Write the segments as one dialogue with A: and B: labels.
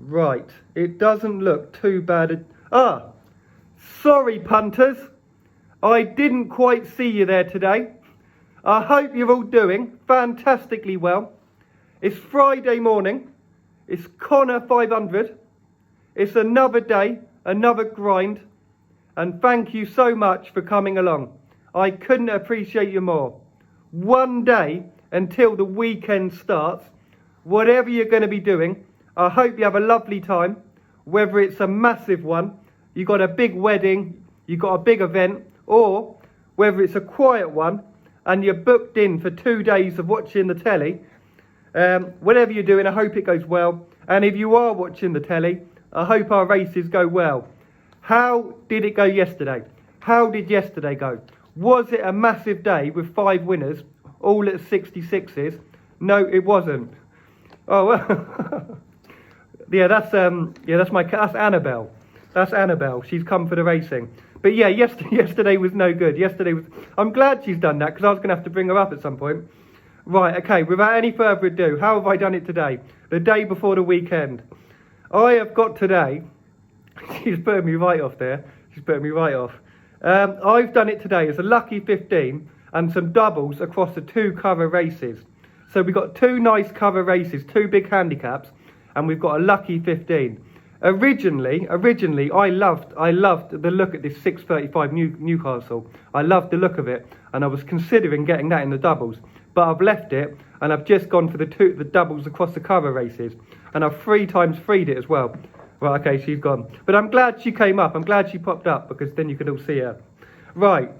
A: Right, it doesn't look too bad. Sorry punters, I didn't quite see you there today. I hope you're all doing fantastically well. It's Friday morning, it's Connor 500, it's another day, another grind, and thank you so much for coming along. I couldn't appreciate you more. One day until the weekend starts, whatever you're going to be doing, I hope you have a lovely time, whether it's a massive one, you got a big wedding, you got a big event, or whether it's a quiet one and you're booked in for 2 days of watching the telly. Whatever you're doing, I hope it goes well. And if you are watching the telly, I hope our races go well. How did it go yesterday? How did yesterday go? Was it a massive day with 5 winners, all at 66s? No, it wasn't. Oh, well. That's Annabelle. That's Annabelle. She's come for the racing. But yeah, yesterday was no good. I'm glad she's done that because I was going to have to bring her up at some point. Right, okay, without any further ado, how have I done it today? The day before the weekend. I have got today, she's putting me right off there. I've done it today as a lucky 15 and some doubles across the 2 cover races. So we've got 2 nice cover races, 2 big handicaps, and we've got a lucky 15. Originally, I loved the look at this 635 Newcastle. I loved the look of it, and I was considering getting that in the doubles, but I've left it, and I've just gone for the doubles across the cover races, and I've 3 times freed it as well. Right, okay, she's gone, but I'm glad she came up. I'm glad she popped up because then you could all see her. Right.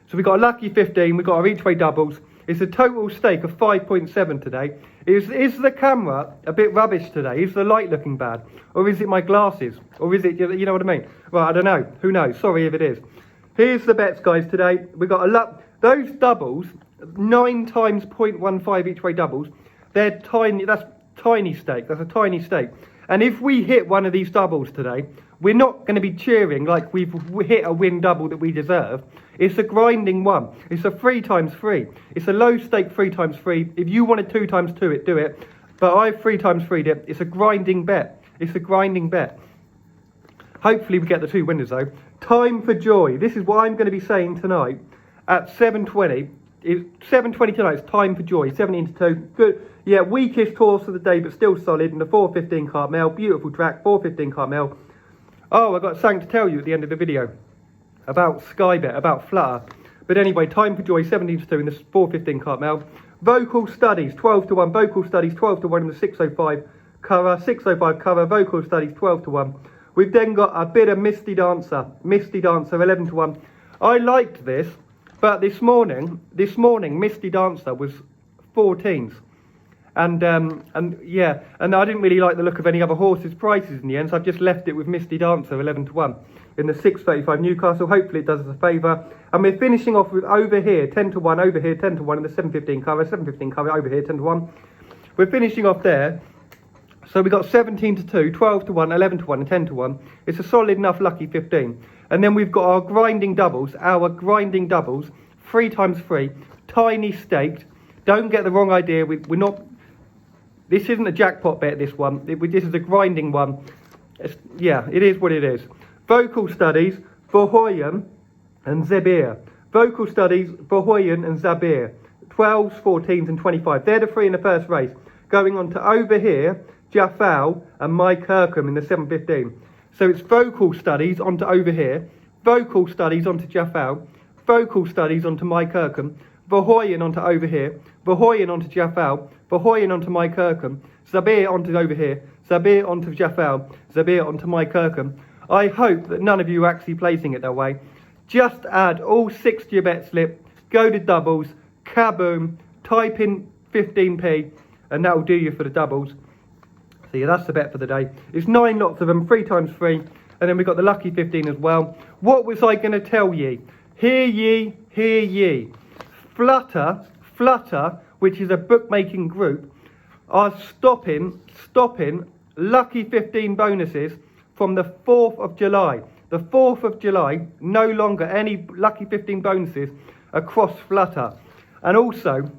A: So we got a lucky 15. We got our each way doubles. It's a total stake of 5.7 today. Is the camera a bit rubbish today? Is the light looking bad? Or is it my glasses? Or is it, you know what I mean? Well, I don't know. Who knows? Sorry if it is. Here's the bets, guys, today. We got those doubles, 9 times 0.15 each way doubles. They're tiny. That's tiny stake. That's a tiny stake. And if we hit one of these doubles today, we're not going to be cheering like we've hit a win double that we deserve. It's a grinding one. It's a 3 times 3. It's a low stake 3 times 3. If you wanted 2 times 2, do it. But I've 3 times 3'd it. It's a grinding bet. Hopefully we get the 2 winners though. Time for joy. This is what I'm going to be saying tonight at 7:20. It's 7:20 tonight. It's time for joy. 17 to 2. Good. Yeah, weakest horse of the day, but still solid. And the 4:15 Cartmel. Beautiful track. 4:15 Cartmel. Oh, I got something to tell you at the end of the video about Skybet, about Flutter. But anyway, time for joy, 17 to 2 in the 4:15 Cartmel. Vocal Studies, 12 to 1. Vocal Studies, 12 to 1 in the 6:05 Curragh. 6:05 Curragh. Vocal Studies, 12 to 1. We've then got a bit of Misty Dancer, 11 to 1. I liked this, but this morning, Misty Dancer was 14s. And I didn't really like the look of any other horses' prices in the end, so I've just left it with Misty Dancer, 11 to 1 in the 6:35 Newcastle. Hopefully it does us a favour. And we're finishing off with Overheer, 10 to 1, Overheer, 10 to 1 in the 7:15 Curragh, 7:15 Curragh, Overheer, 10 to 1. We're finishing off there. So we got 17 to 2, 12 to 1, 11 to 1 and 10 to 1. It's a solid enough lucky 15. And then we've got our grinding doubles, 3 times 3, tiny staked. Don't get the wrong idea, we're not... This isn't a jackpot bet, this one. This is a grinding one. It is what it is. Vocal Studies, VERHOYEN and ZABIER. Vocal Studies, VERHOYEN and ZABIER. 12s, 14s and 25. They're the 3 in the first race. Going on to Overheer, JAAFEL and KIRKUM in the 7:15. So it's Vocal Studies onto Overheer, Vocal Studies onto JAAFEL, Vocal Studies onto KIRKUM, VERHOYEN onto Overheer, VERHOYEN onto JAAFEL, VERHOYEN onto KIRKUM, ZABIER onto Overheer, ZABIER onto JAAFEL, ZABIER onto KIRKUM. I hope that none of you are actually placing it that way. Just add all 6 to your bet slip, go to doubles, kaboom, type in 15p, and that will do you for the doubles. So yeah, that's the bet for the day. It's 9 lots of them, 3 times 3, and then we've got the lucky 15 as well. What was I going to tell ye? Hear ye, hear ye. Flutter, which is a bookmaking group, are stopping lucky 15 bonuses from the 4th of July. The 4th of July, no longer any lucky 15 bonuses across Flutter. And also,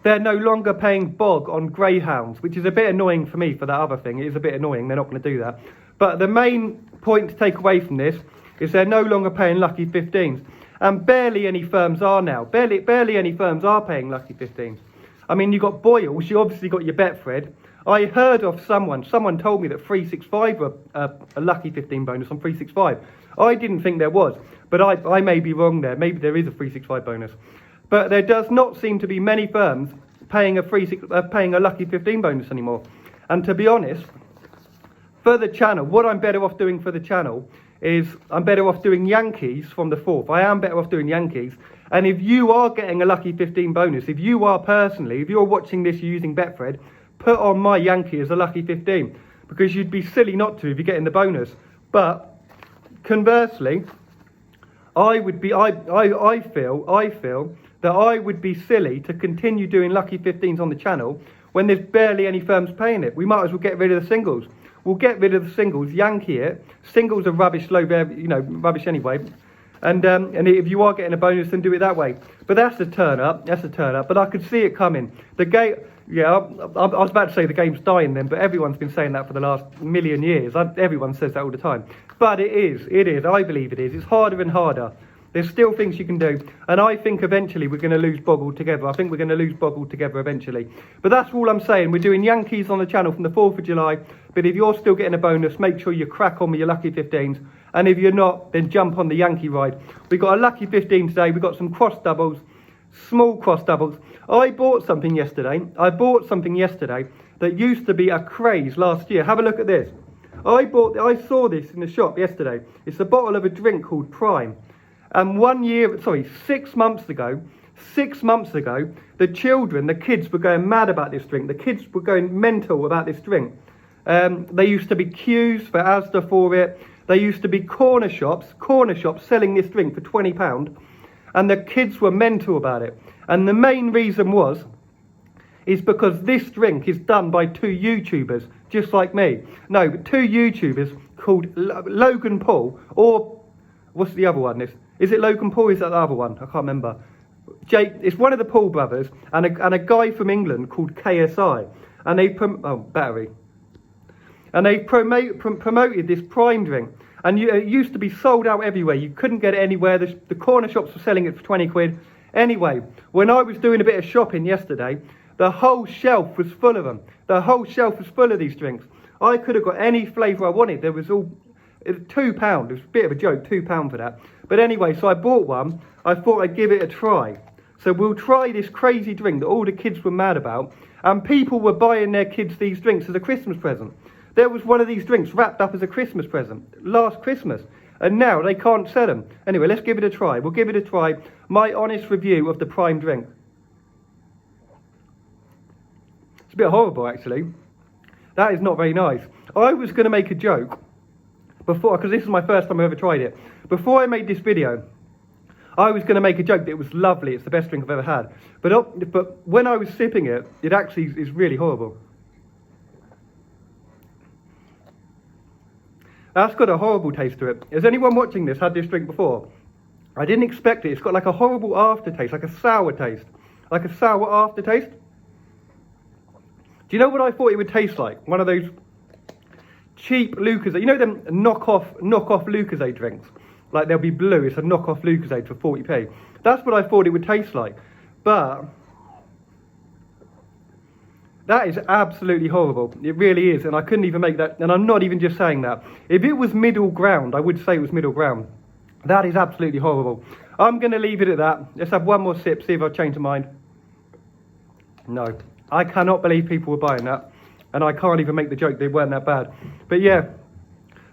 A: they're no longer paying bog on greyhounds, which is a bit annoying for me for that other thing. It is a bit annoying, they're not going to do that. But the main point to take away from this is they're no longer paying lucky 15s. And barely any firms are now. Barely any firms are paying lucky 15s. I mean, you've got Boyles, you obviously got your Betfred. I heard of someone told me that 365 were a lucky 15 bonus on 365. I didn't think there was, but I may be wrong there. Maybe there is a 365 bonus. But there does not seem to be many firms paying a lucky 15 bonus anymore. And to be honest, for the channel, what I'm better off doing for the channel is I'm better off doing Yankees from the 4th. I am better off doing Yankees. And if you are getting a lucky 15 bonus, if you're watching this using Betfred, put on my Yankee as a lucky 15, because you'd be silly not to if you're getting the bonus. But conversely, I feel that I would be silly to continue doing lucky 15s on the channel when there's barely any firms paying it. We might as well get rid of the singles. We'll get rid of the singles, Yankee it. Singles are rubbish, rubbish anyway. And if you are getting a bonus, then do it that way. But that's a turn up. But I could see it coming. The game, yeah, I was about to say the game's dying then, but everyone's been saying that for the last million years. Everyone says that all the time. But it is. I believe it is. It's harder and harder. There's still things you can do. And I think eventually we're going to lose Bog altogether. I think we're going to lose Bog altogether eventually. But that's all I'm saying. We're doing Yankees on the channel from the 4th of July. But if you're still getting a bonus, make sure you crack on with your lucky 15s. And if you're not, then jump on the Yankee ride. We've got a lucky 15 today. We've got some cross doubles, small cross doubles. I bought something yesterday that used to be a craze last year. Have a look at this. I saw this in the shop yesterday. It's a bottle of a drink called Prime. And 6 months ago, the kids were going mad about this drink. The kids were going mental about this drink. There used to be queues for Asda for it. There used to be corner shops selling this drink for £20. And the kids were mental about it. And the main reason is because this drink is done by 2 YouTubers, just like me. No, but 2 YouTubers called Logan Paul, or what's the other one? Is it Logan Paul or is that the other one? I can't remember. It's one of the Paul brothers and a guy from England called KSI. And they Battery. And they promoted this Prime drink. And it used to be sold out everywhere. You couldn't get it anywhere. The corner shops were selling it for 20 quid. Anyway, when I was doing a bit of shopping yesterday, the whole shelf was full of them. The whole shelf was full of these drinks. I could have got any flavour I wanted. It was £2. It was a bit of a joke, £2 for that. But anyway, so I bought one. I thought I'd give it a try. So we'll try this crazy drink that all the kids were mad about. And people were buying their kids these drinks as a Christmas present. There was one of these drinks wrapped up as a Christmas present last Christmas. And now they can't sell them. Anyway, let's give it a try. We'll give it a try. My honest review of the Prime drink. It's a bit horrible, actually. That is not very nice. I was going to make a joke before, because this is my first time I've ever tried it. Before I made this video, I was going to make a joke that it was lovely. It's the best drink I've ever had. But when I was sipping it, it actually is really horrible. That's got a horrible taste to it. Has anyone watching this had this drink before? I didn't expect it. It's got like a horrible aftertaste, like a sour taste. Like a sour aftertaste. Do you know what I thought it would taste like? One of those cheap Lucozade. You know them knockoff Lucozade drinks? Like they'll be blue. It's a knockoff Lucozade for 40p. That's what I thought it would taste like. But that is absolutely horrible. It really is. And I couldn't even make that. And I'm not even just saying that. If it was middle ground, I would say it was middle ground. That is absolutely horrible. I'm going to leave it at that. Let's have one more sip, see if I've changed my mind. No. I cannot believe people were buying that. And I can't even make the joke they weren't that bad. But yeah,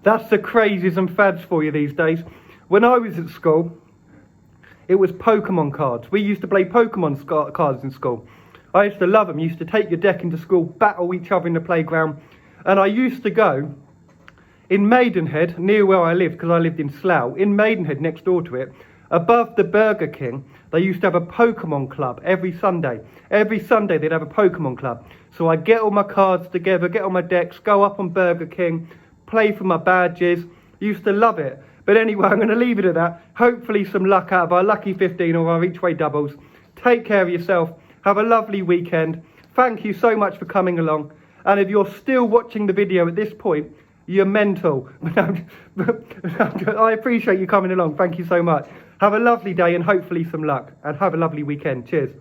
A: that's the crazies and fads for you these days. When I was at school, it was Pokemon cards. We used to play Pokemon cards in school. I used to love them. You used to take your deck into school, battle each other in the playground. And I used to go in Maidenhead, near where I lived, because I lived in Slough, in Maidenhead next door to it, above the Burger King, they used to have a Pokemon club every Sunday. Every Sunday they'd have a Pokemon club. So I'd get all my cards together, get all my decks, go up on Burger King, play for my badges. Used to love it. But anyway, I'm going to leave it at that. Hopefully some luck out of our lucky 15 or our each way doubles. Take care of yourself. Have a lovely weekend. Thank you so much for coming along. And if you're still watching the video at this point, you're mental. I appreciate you coming along. Thank you so much. Have a lovely day and hopefully some luck. And have a lovely weekend. Cheers.